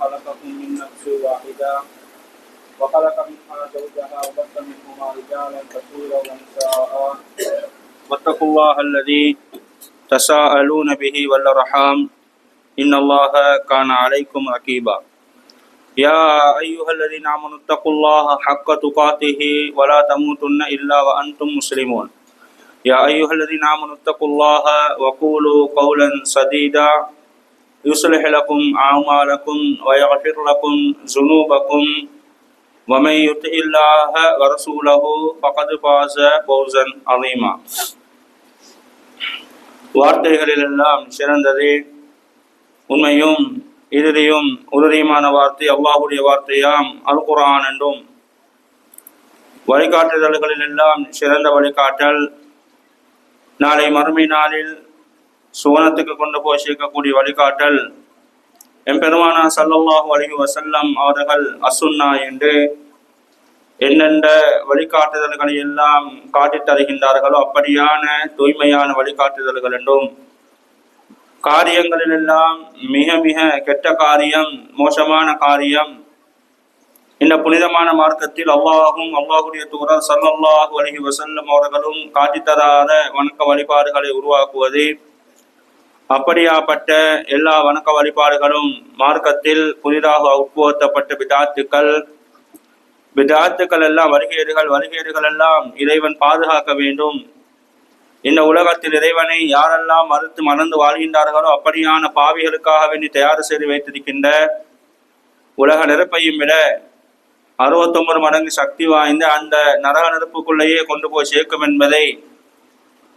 خلقكم من نفس واحدة وخلق منها زوجها وبث منهما رجالا كثيرا ونساء واتقوا الله الذي تساءلون به والأرحام إن الله كان عليكم رقيبا يا أيها الذين آمنوا اتقوا الله حق تقاته ولا تموتن إلا وأنتم مسلمون يا أيها الذين آمنوا اتقوا الله وقولوا قولا سديدا يصلح لكم أعمالكم ويغفر لكم ذنوبكم ومن يطع الله ورسوله فقد فاز فوزا عظيما வார்த்தைகளிலெல்லாம் சிறந்தது உண்மையும் இறுதியும் உறுதியுமான வார்த்தை அல்லாஹுடைய வார்த்தையாம் அல் குர்ஆன் என்றும் வழிகாட்டுதல்களிலெல்லாம் சிறந்த வழிகாட்டல் நாளை மறுமை நாளில் சுவனத்துக்கு கொண்டு போய் சேர்க்கக்கூடிய வழிகாட்டல் எம்பெருமானா ஸல்லல்லாஹு அலைஹி வஸல்லம் அவர்கள் அசுன்னா என்று என்னென்ன வழிகாட்டுதல்களை எல்லாம் காட்டித் தருகின்றார்களோ அப்படியான தூய்மையான வழிகாட்டுதல்கள் என்றும் காரியங்களிலெல்லாம் மிக மிக கெட்ட காரியம் மோசமான காரியம் இந்த புனிதமான மார்க்கத்தில் அல்லாஹும் அல்லாஹுடைய தூதர் ஸல்லல்லாஹு அலைஹி வஸல்லம் அவர்களும் காட்டித்தராத வணக்க வழிபாடுகளை உருவாக்குவது அப்படியாப்பட்ட எல்லா வணக்க வழிபாடுகளும் மார்க்கத்தில் புதிதாக உட்புகுத்தப்பட்ட பிதாத்துக்கள் எல்லாம் வழிகேடுகள் எல்லாம் இறைவன் பாதுகாக்க வேண்டும். இந்த உலகத்தில் இறைவனை யாரெல்லாம் மறந்து வாழ்கின்றார்களோ அப்படியான பாவிகளுக்காக வேண்டி தயார் செய்து வைத்திருக்கின்ற உலக நெருப்பையும் விட 69 மடங்கு சக்தி வாய்ந்த அந்த நரக நெருப்புக்குள்ளேயே கொண்டு போய் சேர்க்கும் என்பதை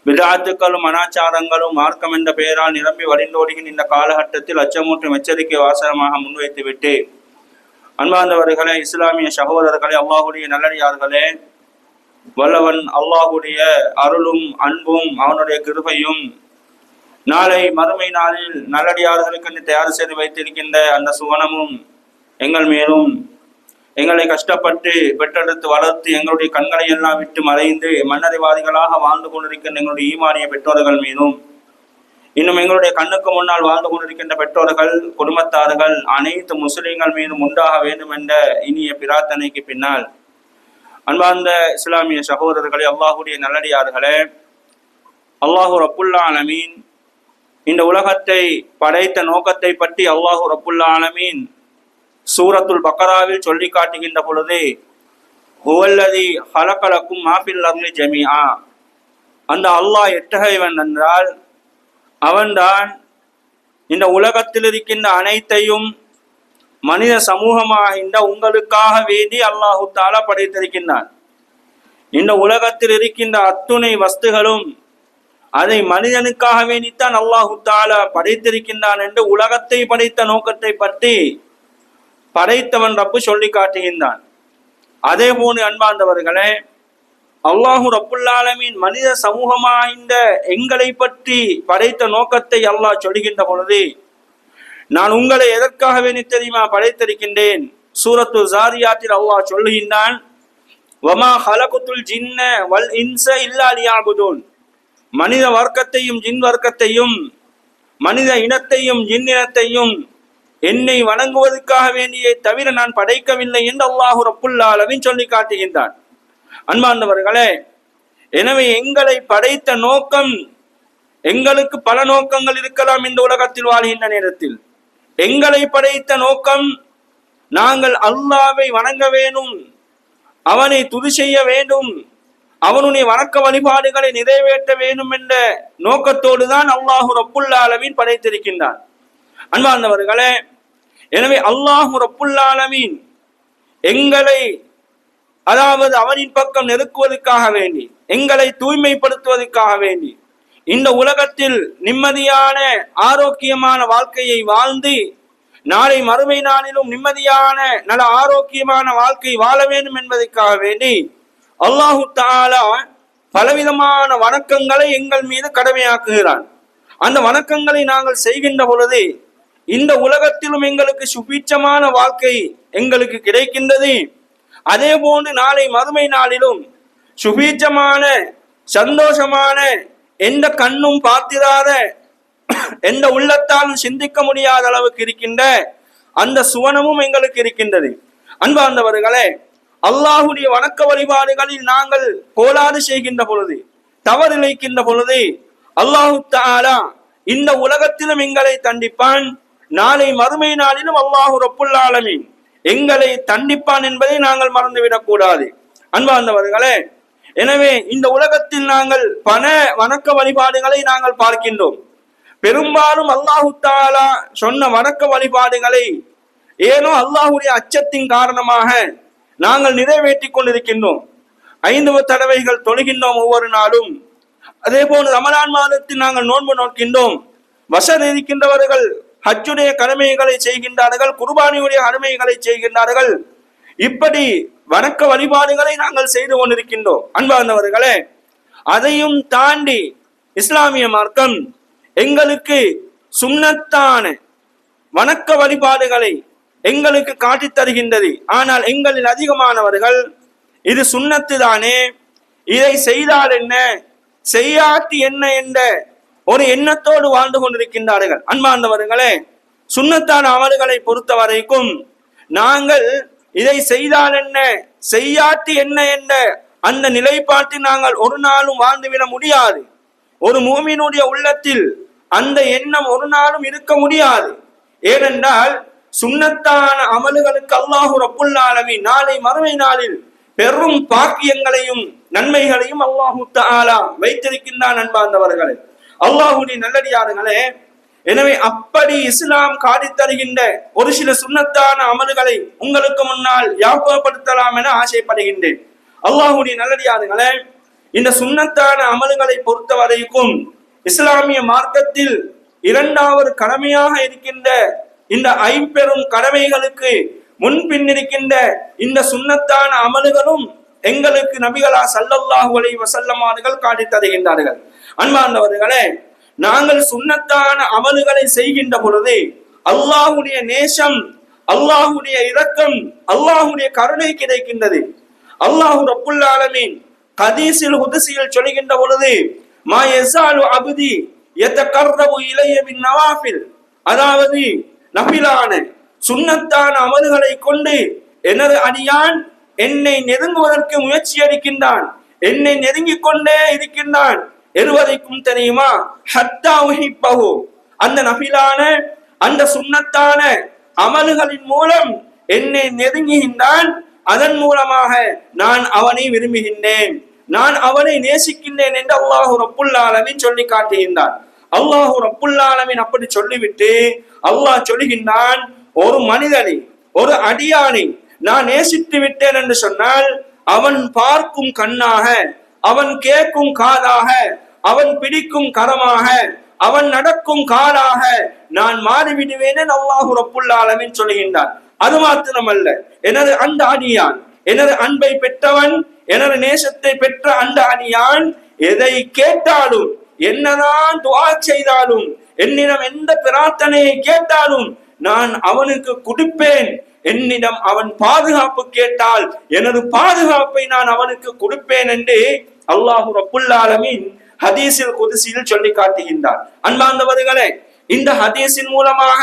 பிதாத்துக்களும் அனாச்சாரங்களும் மார்க்கம் என்ற பெயரால் நிரம்பி வழிந்தோடுகின்ற இந்த காலகட்டத்தில் அச்சமூட்டும் எச்சரிக்கை வாசகமாக முன்வைத்துவிட்டு, அன்பார்ந்தவர்களே, இஸ்லாமிய சகோதரர்களே, அல்லாஹுடைய நல்லடியார்களே, வல்லவன் அல்லாஹுடைய அருளும் அன்பும் அவனுடைய கிருபையும் நாளை மறுமை நாளில் நல்லடியார்களுக்கு தயார் செய்து வைத்திருக்கின்ற அந்த சுவனமும் எங்கள் மேலும் எங்களை கஷ்டப்பட்டு பெற்றெடுத்து வளர்த்து எங்களுடைய கண்களை எல்லாம் விட்டு மறைந்து மன்னரைவாதிகளாக வாழ்ந்து கொண்டிருக்கின்ற எங்களுடைய ஈமானிய பெற்றோர்கள் மீதும், இன்னும் எங்களுடைய கண்ணுக்கு முன்னால் வாழ்ந்து கொண்டிருக்கின்ற பெற்றோர்கள் குடும்பத்தார்கள் அனைத்து முஸ்லிம்கள் மீதும் உண்டாக வேண்டும் என்ற இனிய பிரார்த்தனைக்கு பின்னால், அன்பார்ந்த இஸ்லாமிய சகோதரர்களே, அல்லாஹுடைய நல்லடியார்களே, அல்லாஹு ரப்புல் ஆலமீன் இந்த உலகத்தை படைத்த நோக்கத்தை பற்றி அல்லாஹு ரப்புல் ஆலமீன் சூரத்துல் பக்கராவில் சொல்லி காட்டுகின்ற பொழுது, ஹுவல்லதி ஹலகலக்கும் மா ஃபில் அர்லி ஜமீஆ, அந்த அல்லாஹ் எத்தகையவன் என்றால் அவன்தான் இந்த உலகத்தில் இருக்கின்ற அனைத்தையும் மனித சமூகமாக உங்களுக்காக வேண்டி அல்லாஹு தாலா படைத்திருக்கின்றான். இந்த உலகத்தில் இருக்கின்ற அத்துணை வஸ்துகளும் அதை மனிதனுக்காக வேண்டித்தான் அல்லாஹு தாலா படைத்திருக்கின்றான் என்று உலகத்தை படைத்த நோக்கத்தை பற்றி படைத்தவன் ரப்பு சொல்லி காட்டுகின்றான். அதே போன்று அன்பார்ந்தவர்களே, அல்லாஹு ரப்புல் ஆலமீன் மனித சமூகமாய்ந்த எங்களை பற்றி படைத்த நோக்கத்தை அல்லாஹ் சொல்லுகின்ற பொழுது, நான் உங்களை எதற்காக வேண்டி தெரியுமா படைத்திருக்கின்றேன்? சூரத்து ஜாரியாத்தில் அல்லாஹ் சொல்லுகின்றான், வமா ஹலகுத்துல் ஜின்ன வல் இன்ஸ இல்லா லியஅபுதூன், மனித வர்க்கத்தையும் ஜின் வர்க்கத்தையும் மனித இனத்தையும் ஜின் இனத்தையும் என்னை வணங்குவதற்காக வேண்டியே தவிர நான் படைக்கவில்லை என்று அல்லாஹு ரப்புல் ஆலமீன் சொல்லி காட்டுகின்றான். அன்பார்ந்தவர்களே, எனவே எங்களை படைத்த நோக்கம், எங்களுக்கு பல நோக்கங்கள் இருக்கலாம் இந்த உலகத்தில் வாழ்கின்ற நேரத்தில். எங்களை படைத்த நோக்கம் நாங்கள் அல்லாஹ்வை வணங்க வேண்டும், அவனை துதி செய்ய வேண்டும், அவனுடைய வணக்க வழிபாடுகளை நிறைவேற்ற வேண்டும் என்ற நோக்கத்தோடு தான் அல்லாஹு ரப்புல் ஆலமீன் படைத்திருக்கின்றான். அன்பார்ந்தவர்களே, எனவே அல்லாஹு ரப்புல் ஆலமீன் எங்களை அதாவது அவனின் பக்கம் நெருக்குவதற்காக வேண்டி, எங்களை தூய்மைப்படுத்துவதற்காக வேண்டி இந்த உலகத்தில் நிம்மதியான ஆரோக்கியமான வாழ்க்கையை வாழ்ந்து நாளை மறுமை நாளிலும் நிம்மதியான நல்ல ஆரோக்கியமான வாழ்க்கை வாழ வேண்டும் என்பதற்காக வேண்டி அல்லாஹு தஆலா பலவிதமான வணக்கங்களை எங்கள் மீது கடமையாக்குகிறான். அந்த வணக்கங்களை நாங்கள் செய்கின்ற பொழுது இந்த உலகத்திலும் எங்களுக்கு சுபீட்சமான வாழ்க்கை எங்களுக்கு கிடைக்கின்றது. அதே போன்று நாளை மறுமை நாளிலும் சுபீட்சமான சந்தோஷமான எந்த கண்ணும் பார்த்திராத எந்த உள்ளத்தாலும் சிந்திக்க முடியாத அளவுக்கு இருக்கின்ற அந்த சுவனமும் எங்களுக்கு இருக்கின்றது. அன்பார்ந்தவர்களே, அல்லாஹுடைய வணக்க வழிபாடுகளில் நாங்கள் கோளாறு செய்கின்ற பொழுது, தவறிழைக்கின்ற பொழுது அல்லாஹு தஆலா இந்த உலகத்திலும் எங்களை தண்டிப்பான், நாளை மறுமை நாளிலும் அல்லாஹு ரப்புல் ஆலமீன் எங்களை தண்டிப்பான் என்பதை நாங்கள் மறந்துவிடக் கூடாது. அன்பார்ந்தவர்களே, எனவே இந்த உலகத்தில் நாங்கள் பல வணக்க வழிபாடுகளை நாங்கள் பார்க்கின்றோம். பெரும்பாலும் அல்லாஹு தஆலா சொன்ன வணக்க வழிபாடுகளை ஏனோ அல்லாஹுடைய அச்சத்தின் காரணமாக நாங்கள் நிறைவேற்றி கொண்டிருக்கின்றோம். 5 தடவைகள் தொழுகின்றோம் ஒவ்வொரு நாளும். அதே போன்று ரமலான் மாதத்தில் நாங்கள் நோன்பு நோக்கின்றோம். வசதி இருக்கின்றவர்கள் ஹஜ்ஜுடைய கடமைகளை செய்கின்றார்கள், குர்பானியுடைய கடமைகளை செய்கின்றார்கள். இப்படி வணக்க வழிபாடுகளை நாங்கள் செய்து கொண்டிருக்கின்றோம். அன்பார்ந்தவர்களே, அதையும் தாண்டி இஸ்லாமிய மார்க்கம் எங்களுக்கு சுன்னத்தான வணக்க வழிபாடுகளை எங்களுக்கு காட்டித் தருகின்றது. ஆனால் எங்களில் அதிகமானவர்கள் இது சுன்னத்து தானே, இதை செய்தால் என்ன, செய்யாட்டி என்ன என்ற ஒரு எண்ணத்தோடு வாழ்ந்து கொண்டிருக்கின்றார்கள். அன்பார்ந்தவர்களே, சுன்னத்தான அமல்களை பொறுத்த வரைக்கும் நாங்கள் இதை செய்தால் என்ன, செய்யாட்டி என்ன என்ற அந்த நிலைப்பாட்டில் நாங்கள் ஒரு நாளும் வாழ்ந்துவிட முடியாது. ஒரு மூமினுடைய உள்ளத்தில் அந்த எண்ணம் ஒரு நாளும் இருக்க முடியாது. ஏனென்றால் சுன்னத்தான அமல்களுக்கு அல்லாஹு ரப்புல் ஆலமீன் நாளை மறுமை நாளில் பெரும் பாக்கியங்களையும் நன்மைகளையும் அல்லாஹு தஆலா வைத்திருக்கின்றான். அன்பார்ந்தவர்களே, அல்லாஹுடைய நல்லடியார்களே, எனவே அப்படி இஸ்லாம் காட்டித் தருகின்ற ஒரு சில சுன்னத்தான அமல்களை உங்களுக்கு முன்னால் ஞாபகப்படுத்தலாம் என ஆசைப்படுகின்றேன். அல்லாஹுடைய நல்லடியார்களே, இந்த சுன்னத்தான அமல்களை பொறுத்த வரைக்கும் இஸ்லாமிய மார்க்கத்தில் 2வது கடமையாக இருக்கின்ற இந்த 5 கடமைகளுக்கு முன்பின் இருக்கின்ற இந்த சுன்னத்தான அமல்களும் எங்களுக்கு நபிகளா ஸல்லல்லாஹு அலைஹி வஸல்லம் அவர்கள் காட்டித் தருகின்றார்கள். அன்பார்ந்தவர்களே, நாங்கள் சுன்னத்தான அமல்களை செய்கின்ற பொழுது அல்லாஹுடைய நேசம், அல்லாஹுடைய இரக்கம், அல்லாஹுடைய கருணை கிடைக்கின்றது. அல்லாஹு ரப்புல் ஆலமீன் ஹதீஸில் குத்ஸியில் சொல்கின்ற பொழுது மா யஸாலு அப்தி யதகர்ரபு இலைய பின் நவாஃபில், அதாவது நஃபிலான சுன்னத்தான அமல்களை கொண்டு எனது அடியான் என்னை நெருங்குவதற்கு முயற்சி எடுக்கின்றான், என்னை நெருங்கிக் கொண்டே இருக்கின்றான். எருவதைக்கும் தெரியுமா, ஹத்தா உஹிப்பஹு, அந்த நஃபிலான அந்த சுன்னத்தான அமல்களின் மூலம் என்னை நெருங்குகின்றான். அதன் மூலமாக நான் அவனை விரும்புகின்றேன், நான் அவனை நேசிக்கின்றேன் என்று அல்லாஹு ரப்புல் ஆலமீன் சொல்லி காட்டுகின்றான். அல்லாஹு ரப்புல் ஆலமீன் அப்படி சொல்லிவிட்டு அல்லாஹ் சொல்லுகின்றான், ஒரு மனிதனை, ஒரு அடியானை நான் நேசித்து விட்டேன் என்று சொன்னால் அவன் பார்க்கும் கண்ணாக, அவன் கேட்கும் காதாக, அவன் பிடிக்கும் கரமாக, அவன் நடக்கும் காலாக நான் மாறிவிடுவேன் என்று அல்லாஹு ரப்புல் ஆலமீன் சொல்லுகின்றான். அது மாத்திரமல்ல, எனது அந்த அடியான், எனது அன்பை பெற்றவன், எனது நேசத்தை பெற்ற அந்த அடியான் எதை கேட்டாலும், என்னதான் துஆ செய்தாலும், என்னிடம் எந்த பிரார்த்தனையை கேட்டாலும் நான் அவனுக்கு கொடுப்பேன். என்னிடம் அவன் பாதுகாப்பு கேட்டால் எனது பாதுகாப்பை நான் அவனுக்கு கொடுப்பேன் என்று அல்லாஹு ரப்புல் ஆலமீன் ஹதீஸில் குத்ஸியில் சொல்லி காட்டுகின்றார். அன்பார்ந்தவர்களே, இந்த ஹதீஸின் மூலமாக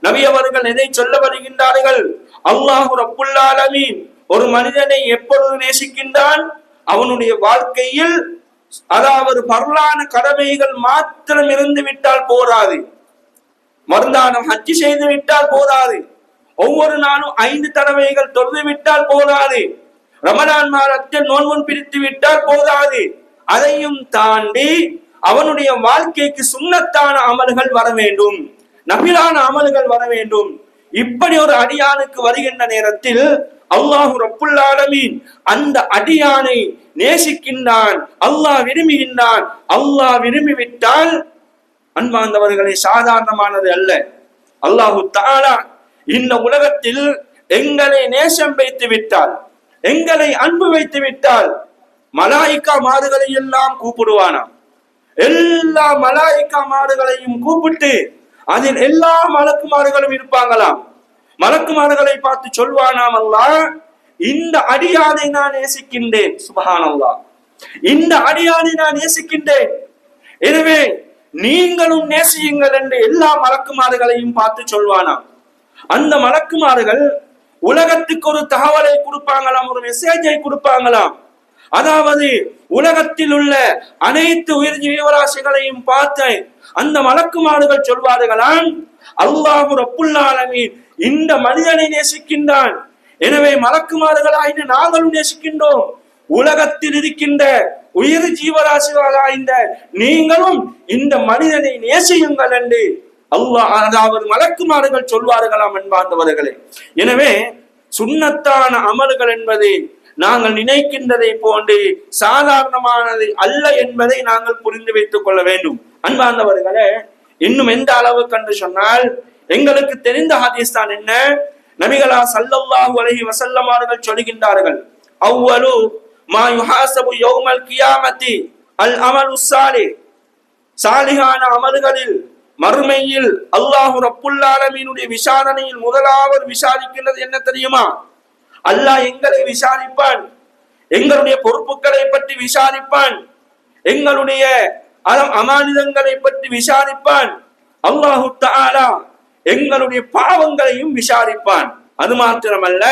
நபி அவர்கள் எதை சொல்ல வருகின்றார்கள்? அல்லாஹு ரப்புல் ஆலமீன் ஒரு மனிதனை எப்பொழுது நேசிக்கின்றான்? அவனுடைய வாழ்க்கையில் அதாவது பரலான கடமைகள் மாத்திரம் இருந்து விட்டால் போராது, மறுநாளும் ஹஜ் செய்து விட்டால் போதாது, ஒவ்வொரு நாளும் 5 தடவைகள் தொழுது விட்டால் போதாது, ரமலான் மாதத்தில் நோன்பு பிடித்து விட்டால் போதாது. அதையும் தாண்டி அவனுடைய வாழ்க்கைக்கு சுன்னத்தான அமல்கள் வர வேண்டும், நபிலான அமல்கள் வர வேண்டும். இப்படி ஒரு அடியானுக்கு வருகின்ற நேரத்தில் அல்லாஹு ரப்புல் ஆலமீன் அந்த அடியானை நேசிக்கின்றான், அல்லாஹ் விரும்புகின்றான். அல்லாஹ் விரும்பிவிட்டால் அன்பார்ந்தவர்களை சாதாரணமானது அல்ல. அல்லாஹு தஆலா இந்த உலகத்தில் எங்களை நேசம் வைத்து விட்டால், எங்களை அன்பு வைத்து விட்டால் மலாயிகா மாடுகளை எல்லாம் கூப்பிடுவானாம். எல்லா மலாயிகா மாடுகளையும் கூப்பிட்டு அதில் எல்லா மலக்குமார்களும் இருப்பாங்களாம். மலக்குமார்களை பார்த்து சொல்வானாம், அல்லாஹ் இந்த அடியானை நான் நேசிக்கின்றேன், சுப்ஹானல்லாஹ், இந்த அடியானை நான் நேசிக்கின்றேன், எனவே நீங்களும் நேசியுங்கள் என்று எல்லா மலக்குமார்களையும் பார்த்து சொல்வானாம். அந்த மலக்குமார்கள் உலகத்துக்கு ஒரு தகவலை கொடுப்பாங்களாம், ஒரு மெசேஜை கொடுப்பாங்களாம். அதாவது உலகத்தில் உள்ள அனைத்து உயிர் ஜீவராசிகளையும் பார்த்து அந்த மலக்குமார்கள் சொல்வார்களாம், அல்லாஹ் ரப்புல் ஆலமீன் இந்த மனிதனை நேசிக்கின்றான், எனவே மலக்குமார்களாக நாங்களும் நேசிக்கின்றோம், உலகத்தில் இருக்கின்ற உயிர் ஜீவராசிகளாய்ந்த நீங்களும் இந்த மனிதனை நேசியுங்கள் என்று அல்லாஹ், அதாவது மலக்குமார்கள் சொல்வார்களாம். அன்பார்ந்தவர்களே, எனவே சுன்னத்தான அமல்கள் என்பது நாங்கள் நினைக்கின்றதை போன்று சாதாரணமானது அல்ல என்பதை நாங்கள் புரிந்து வைத்துக் கொள்ள வேண்டும். அன்பார்ந்தவர்களே, இன்னும் எந்த அளவுக்கு என்று சொன்னால், எங்களுக்கு தெரிந்த ஹதீஸ் தான் என்ன, நபிகளா ஸல்லல்லாஹு அலைஹி வஸல்லம் அவர்கள் சொல்கின்றார்கள், அவ்வலு மா யுஹாஸபு யௌமல் கியாமத்தி அல் அமலு ஸாலிஹ், சாலிஹான அமல்களில் மறுமையில் அல்லாஹ் ரப்புல் ஆலமீனுடைய விசாரணையில் முதலாவது விசாரிக்கின்றது என்ன தெரியுமா? அல்லாஹ் எங்களை விசாரிப்பான், எங்களுடைய பொறுப்புகளை பற்றி விசாரிப்பான், எங்களுடைய அமானிதங்களை பற்றி விசாரிப்பான், அல்லாஹு தஆலா எங்களுடைய பாவங்களையும் விசாரிப்பான். அது மாத்திரமல்ல,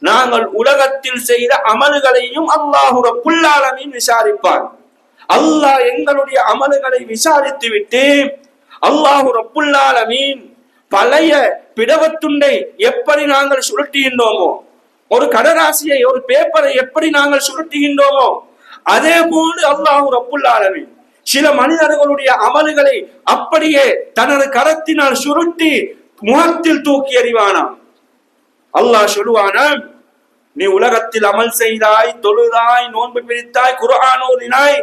நாங்கள் உலகத்தில் செய்த அமல்களையும் அல்லாஹ் ரப்புல் ஆலமீன் விசாரிப்பான். அல்லாஹ் எங்களுடைய அமல்களை விசாரித்து விட்டு அல்லாஹ் ரப்புல் ஆலமீன் பழைய பிடவத்துண்டை எப்படி நாங்கள் சுருட்டுகின்றோமோ, ஒரு கடராசியை, ஒரு பேப்பரை எப்படி நாங்கள் சுருட்டுகின்றோமோ, அதே போன்று அல்லாஹ் ரப்புல் ஆலமீன் சில மனிதர்களுடைய அமல்களை அப்படியே தனது கரத்தினால் சுருட்டி முகத்தில் தூக்கி எறிவானாம். அல்லாஹ் சொல்லுவானாம், நீ உலகத்தில் அமல் செய்தாய், தொழுதாய், நோன்பு பிடித்தாய், குர்ஆன் ஓதினாய்,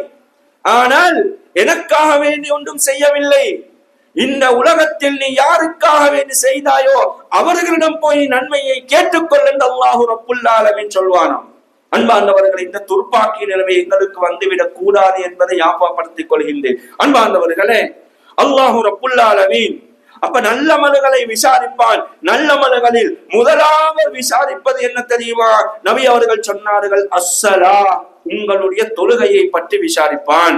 ஆனால் எனக்காக வேண்டி ஒன்றும் செய்யவில்லை. இந்த உலகத்தில் நீ யாருக்காக வேண்டி செய்தாயோ அவர்களிடம் போய் நன்மையை கேட்டுக்கொள் என்று அல்லாஹ் ரப்புல் ஆலமீன் சொல்வானாம். அன்பார்ந்தவர்களை, இந்த துர்ப்பாக்கிய நிலைமை எங்களுக்கு வந்துவிடக் கூடாது என்பதை ஞாபகப்படுத்திக் கொள்கின்றேன். அன்பார்ந்தவர்களே, அல்லாஹ் ரப்புல் ஆலமீன் அப்ப நல்ல அமல்களை விசாரிப்பான். நல்ல அமல்களில் முதலாவது விசாரிப்பது என்ன தெரியுமா? நபி அவர்கள் சொன்னார்கள், அஸ்ஸலா, உங்களுடைய தொழுகையை பற்றி விசாரிப்பான்.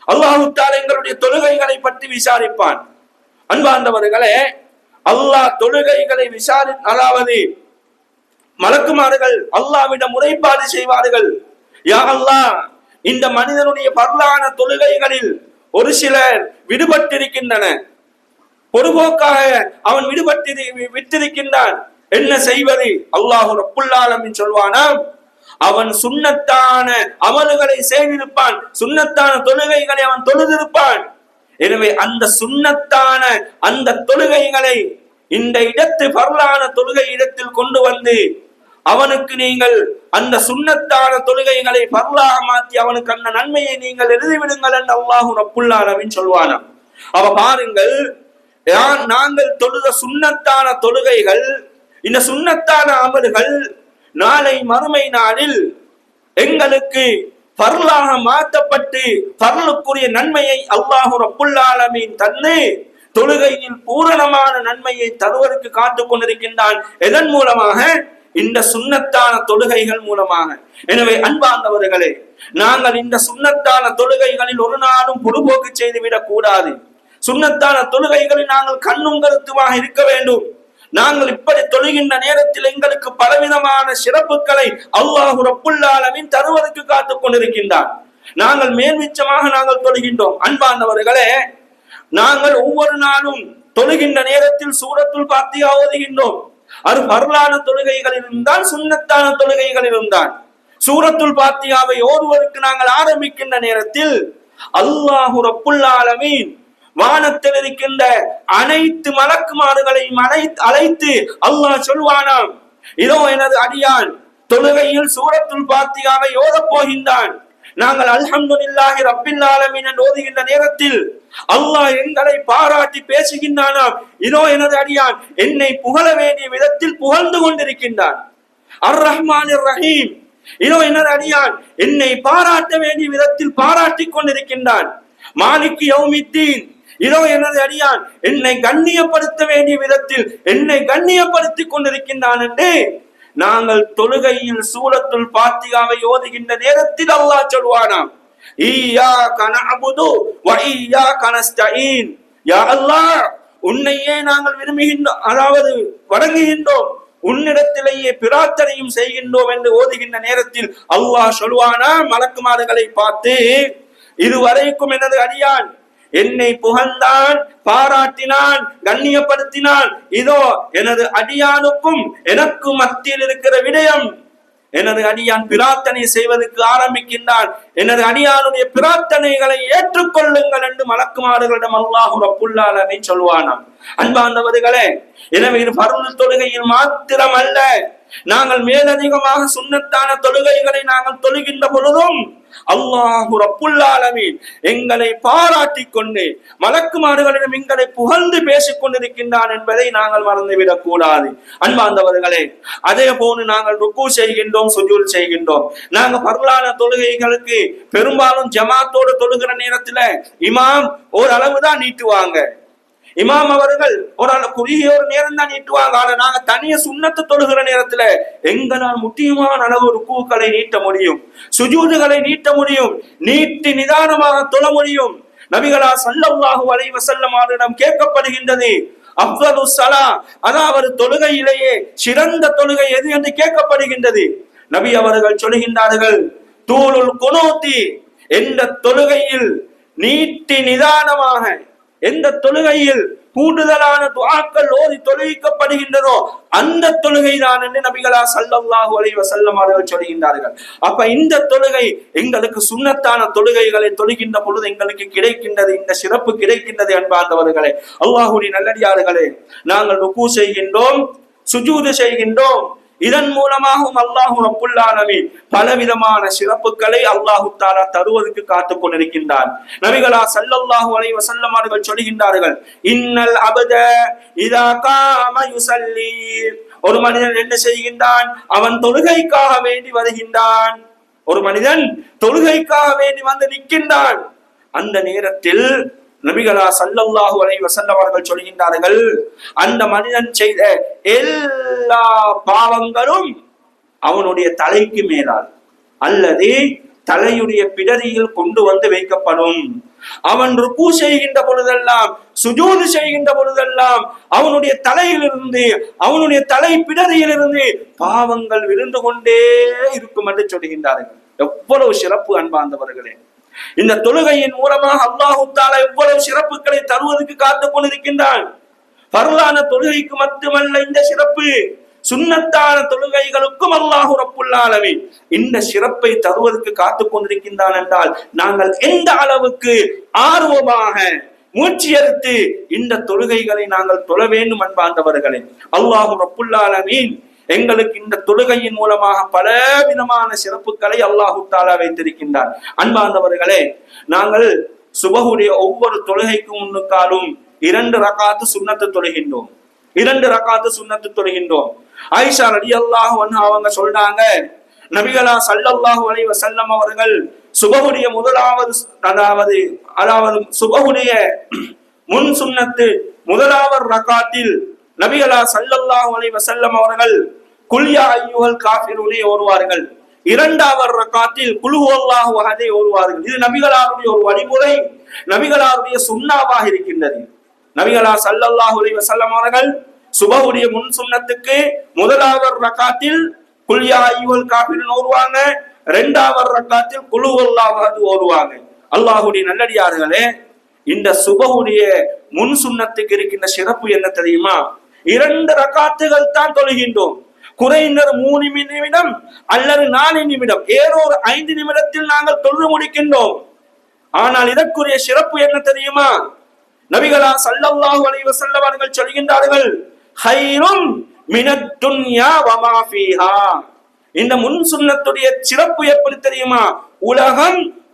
அல்லாஹ் தஆலா எங்களுடைய தொழுகைகளை பற்றி விசாரிப்பான். அன்பார்ந்தவர்களே, அல்லாஹ் தொழுகைகளை அதாவது மலக்குமார்கள் அல்லாஹ்விடம் முறைப்பாடு செய்வார்கள், யா அல்லாஹ், இந்த மனிதனுடைய பரலான தொழுகைகளில் ஒரு சிலர் விடுபட்டிருக்கின்றன, பொதுபோக்காக அவன் விட்டிருக்கின்றான், என்ன செய்வது? அல்லாஹ் ரப்புல் ஆலமீன் சொல்வானாம், அவன் சுன்னத்தான அமல்களை செய்திருப்பான், சுன்னத்தான தொழுகைகளை அவன் தொழுதிருப்பான். எனவே அந்த சுன்னத்தான அந்த தொழுகைகளை இந்த இடத்து பரலான தொழுகை இடத்தில் கொண்டு வந்து அவனுக்கு நீங்கள் அந்த சுன்னத்தான தொழுகைகளை பரலாக மாற்றி அவனுக்கு அந்த நன்மையை நீங்கள் எழுதிவிடுங்கள் என்று அல்லாஹ் ரப்புல் ஆலமீன் சொல்வானாம். அவ பாருங்கள், நாங்கள் தொழுத சுன்னத்தான தொழுகைகள், இந்த சுன்னத்தான அமல்கள் நாளை மறுமை நாளில் எங்களுக்கு பரலாக மாற்றப்பட்டு பரலுக்குரிய நன்மையை அல்லாஹ் ரப்புல் ஆலமீன் தந்து தொழுகையில் பூரணமான நன்மையை தருவதற்கு காத்துக் கொண்டிருக்கின்றான். எதன் மூலமாக? இந்த சுன்னத்தான தொழுகைகள் மூலமாக. எனவே அன்பார்ந்தவர்களே, நாங்கள் இந்த சுன்னத்தான தொழுகைகளில் ஒரு நாளும் பொதுபோக்கு செய்துவிடக் கூடாது. சுன்னத்தான தொழுகைகளில் நாங்கள் கண்ணும் கருத்துமாக இருக்க வேண்டும். நாங்கள் இப்படி தொழுகின்ற நேரத்தில் எங்களுக்கு பலவிதமான சிறப்புகளை அல்லாஹ் ரப்புல் ஆலமீன் தருவதற்கு காத்துக் கொண்டிருக்கின்றான். நாங்கள் மேல்மிச்சமாக நாங்கள் தொழுகின்றோம். அன்பார்ந்தவர்களே, நாங்கள் ஒவ்வொரு நாளும் தொழுகின்ற நேரத்தில் சூரத்துல் ஃபாத்திஹா ஓதுகின்றோம். அது பரலான தொழுகைகளிலும் தான், சுன்னத்தான தொழுகைகளிலும் தான். சூரத்துல் ஃபாத்திஹாவை ஓதுவதற்கு நாங்கள் ஆரம்பிக்கின்ற நேரத்தில் அல்லாஹ் ரப்புல் ஆலமீன் வானத்தில் இருக்கின்ற அனைத்து மலக்குமார்களையும் அழைத்து அல்லாஹ் சொல்வானாம், இதோ எனது அடியான் தொழுகையில் சூரத்துல் ஃபாத்திஹாவை ஓதப் போகின்றான். நாங்கள் அல்ஹம்துலில்லாஹி ரப்பில் ஆலமீன் என்று ஓதுகின்ற நேரத்தில் அல்லாஹ் எங்களை பாராட்டி பேசுகின்றானாம், இதோ எனது அடியான் என்னை புகழ வேண்டிய விதத்தில் புகழ்ந்து கொண்டிருக்கின்றான். அர் ரஹ்மானிர் ரஹீம், இதோ எனது அடியான் என்னை பாராட்ட வேண்டிய விதத்தில் பாராட்டி கொண்டிருக்கின்றான். மாலிக் யௌமித்தீன், இதோ எனது அடியான் என்னை கண்ணியப்படுத்த வேண்டிய விதத்தில் என்னை கண்ணியப்படுத்திக் கொண்டிருக்கின்றான் என்று நாங்கள் தொழுகையில் சூரத்துல் ஃபாத்திஹாவை ஓதுகின்ற நேரத்தில் அல்லாஹ் சொல்வானாம், இய்யாக நஅபுது வ இய்யாக நஸ்தஈன், யா அல்லாஹ், உன்னையே நாங்கள் விரும்புகின்றோம், அதாவது வணங்குகின்றோம், உன்னிடத்திலேயே பிரார்த்தனையும் செய்கின்றோம் என்று ஓதுகின்ற நேரத்தில் அல்லாஹ் சொல்வானா மலக்குமார்களை பார்த்து, இதுவரைக்கும் எனது அடியான் என்னை புகழ்ந்தான், பாராட்டினான், கண்ணியப்படுத்தினான். இதோ எனது அடியானுக்கும் எனக்கும் மத்தியில் இருக்கிற விடயம், எனது அடியான் பிரார்த்தனை செய்வதற்கு ஆரம்பிக்கின்றான், எனது அடியானுடைய பிரார்த்தனைகளை ஏற்றுக்கொள்ளுங்கள் என்று மலக்குமார்களிடம் அல்லாஹ் ரப்புல் ஆலமீன் சொல்வானாம். அன்பார்ந்தவர்களே, எனவே இது ஃபர்து தொழுகையில் மாத்திரம் அல்ல, நாங்கள் மேலதிகமாக சுன்னத்தான தொழுகைகளை நாங்கள் தொழுகின்ற பொழுதும் அல்லாஹ் ரப்புல் ஆலமீன் எங்களை பாராட்டி கொண்டு மலக்குமார்களிடம் எங்களை புகழ்ந்து பேசிக் கொண்டிருக்கின்றான் என்பதை நாங்கள் மறந்துவிடக் கூடாது. அன்பார்ந்தவர்களே, அதே போன்று நாங்கள் ருக்கு செய்கின்றோம், சுஜூத் செய்கின்றோம். நாங்கள் பர்லான தொழுகைகளுக்கு பெரும்பாலும் ஜமாத்தோடு தொழுகிற நேரத்துல இமாம் ஓரளவுதான் நீட்டுவாங்க, இமாம் அவர்கள் ஒரு குறுகிய ஒரு நேரம் தான் நீட்டுவாங்க. ஆனா நாங்க தனிய சுன்னத்து தொழுகிற நேரத்துல எங்களால் முக்கியமான அளவு ருக்குகளை நீட்ட முடியும், சுஜூதுகளை நீட்ட முடியும், நீட்டி நிதானமாக தொழ முடியும். நபிகளா ஸல்லல்லாஹு அலைஹி வஸல்லம் அவர்களிடம் கேட்கப்படுகின்றது, அஃதலு ஸலா, அதாவது தொழுகையிலேயே சிறந்த தொழுகை எது என்று கேட்கப்படுகின்றது. நபி அவர்கள் சொல்கின்றார்கள், தூலுல் குனூத்தி, எந்த தொழுகையில் நீட்டி நிதானமாக, எந்த தொழுகையில் கூடுதலான துஆக்கள் ஓதி தொழுவிக்கப்படுகின்றதோ அந்த தொழுகை தான் என்று நபிகளா ஸல்லல்லாஹு அலைஹி வஸல்லம் அவர்கள் சொல்கின்றார்கள். அப்ப இந்த தொழுகை எங்களுக்கு சுன்னத்தான தொழுகைகளை தொழுகின்ற பொழுது எங்களுக்கு கிடைக்கின்றது, இந்த சிறப்பு கிடைக்கின்றது. அன்பார்ந்தவர்களே, அல்லாஹ்வுடைய நல்லடியார்களே, நாங்கள் ருக்கு செய்கின்றோம், சுஜூது செய்கின்றோம், இதன் மூலமாகவும் அல்லாஹ் ரப்புல் ஆலமீன் பலவிதமான சிறப்புகளை அல்லாஹ் தஆலா தருவதற்கு காத்துக் கொண்டிருக்கின்றான். நபிகளா ஸல்லல்லாஹு அலைஹி வஸல்லம் அவர்கள் சொல்கின்றார்கள், இன்னல் அபத இதா காம யுஸல்லி, ஒரு மனிதன் என்ன செய்கின்றான், அவன் தொழுகைக்காக வேண்டி வருகின்றான், ஒரு மனிதன் தொழுகைக்காக வேண்டி வந்து நிற்கின்றான். அந்த நேரத்தில் நபிகளா ஸல்லல்லாஹு அலைஹி வஸல்லம் அவர்கள் சொல்கின்றார்கள், அந்த மனிதன் செய்த எல்லா பாவங்களும் அவனுடைய தலைக்கு மேலால் அல்லது தலையுடைய பிடரியில் கொண்டு வந்து வைக்கப்படும். அவன் ருக்கு செய்கின்ற பொழுதெல்லாம், சுஜூது செய்கின்ற பொழுதெல்லாம் அவனுடைய தலையிலிருந்து, அவனுடைய தலை பிடரியிலிருந்து பாவங்கள் விழுந்து கொண்டே இருக்கும் என்று சொல்கின்றார்கள். எவ்வளவு சிறப்பு அன்பார்ந்தவர்களே! இந்த தொழுகையின் மூலமாக அல்லாஹ் தஆலா எவ்வளவு சிறப்புகளை தருவதற்கு காத்துக் கொண்டிருக்கின்றான். ஃபர்லான தொழுகைக்கு மட்டுமல்ல இந்த சிறப்பு, சுன்னத்தான தொழுகைகளுக்கும் அல்லாஹ் ரப்புல் ஆலமீன் இந்த சிறப்பை தருவதற்கு காத்துக் கொண்டிருக்கின்றான் என்றால் நாங்கள் எந்த அளவுக்கு ஆர்வமாக மூச்சு எடுத்து இந்த தொழுகைகளை நாங்கள் தொழ வேண்டும் அன்பார்ந்தவர்களே. அல்லாஹ் ரப்புல் ஆலமீன் எங்களுக்கு இந்த தொழுகையின் மூலமாக பல விதமான சிறப்புகளை அல்லாஹு தஆலா வைத்திருக்கின்றார். அன்பார்ந்தவர்களே, நாங்கள் சுபஹுடைய ஒவ்வொரு தொழுகைக்கு முன்னுக்காலும் 2 ரகாத்து சுன்னத்து தொழுகின்றோம், 2 ரகாத்து சுன்னத்து தொழுகின்றோம். ஆயிஷா ரலியல்லாஹு அன்ஹா அவங்க சொல்றாங்க, நபிகளா ஸல்லல்லாஹு அலைஹி வஸல்லம் அவர்கள் சுபஹுடைய முதலாவது அதாவது சுபஹுடைய முன் சுன்னத்து முதலாவது ரகாத்தில் நபிகளா ஸல்லல்லாஹு அலைஹி வஸல்லம் அவர்கள் குல் யா அய்யுஹல் காஃபிரூனை ஓதுவார்கள், 2வது ரகாத்தில் குல் ஹுவல்லாஹு அஹதை ஓதுவார்கள். இது நபிகளாருடைய ஒரு வழிமுறை, நபிகளாருடைய சுன்னாவாக இருக்கின்றது. நபிகளா ஸல்லல்லாஹு அலைஹி வஸல்லம் அவர்கள் சுபஹுடைய முன் சுன்னத்துக்கு முதலாவது ரகாத்தில் குல் யா அய்யுஹல் காஃபிரூன் ஓதுவாங்க, 2வது ரகாத்தில் குல் ஹுவல்லாஹு அஹது ஓதுவாங்க. அல்லாஹ்வுடைய நல்லடியார்களே, இந்த சுபஹுடைய முன் சுன்னத்துக்கு இருக்கின்ற சிறப்பு என்ன தெரியுமா? 2 ரகாத்துகள் தான் தொழுகின்றோம், குறைந்தது 3 நிமிடம் அல்லது 4 நிமிடம், ஏதோ ஒரு 5 நிமிடத்தில் நாங்கள் தொழுது முடிக்கின்றோம். ஆனால் இதற்குரிய சிறப்பு என்ன தெரியுமா? நபிகளா ஸல்லல்லாஹு அலைஹி வஸல்லம் அவர்கள் சொல்கின்றார்கள், ஹைரும் மினத் துன்யா வ மா ஃபீஹா. இந்த முன் சுன்னத்துடைய சிறப்பு எப்படி தெரியுமா?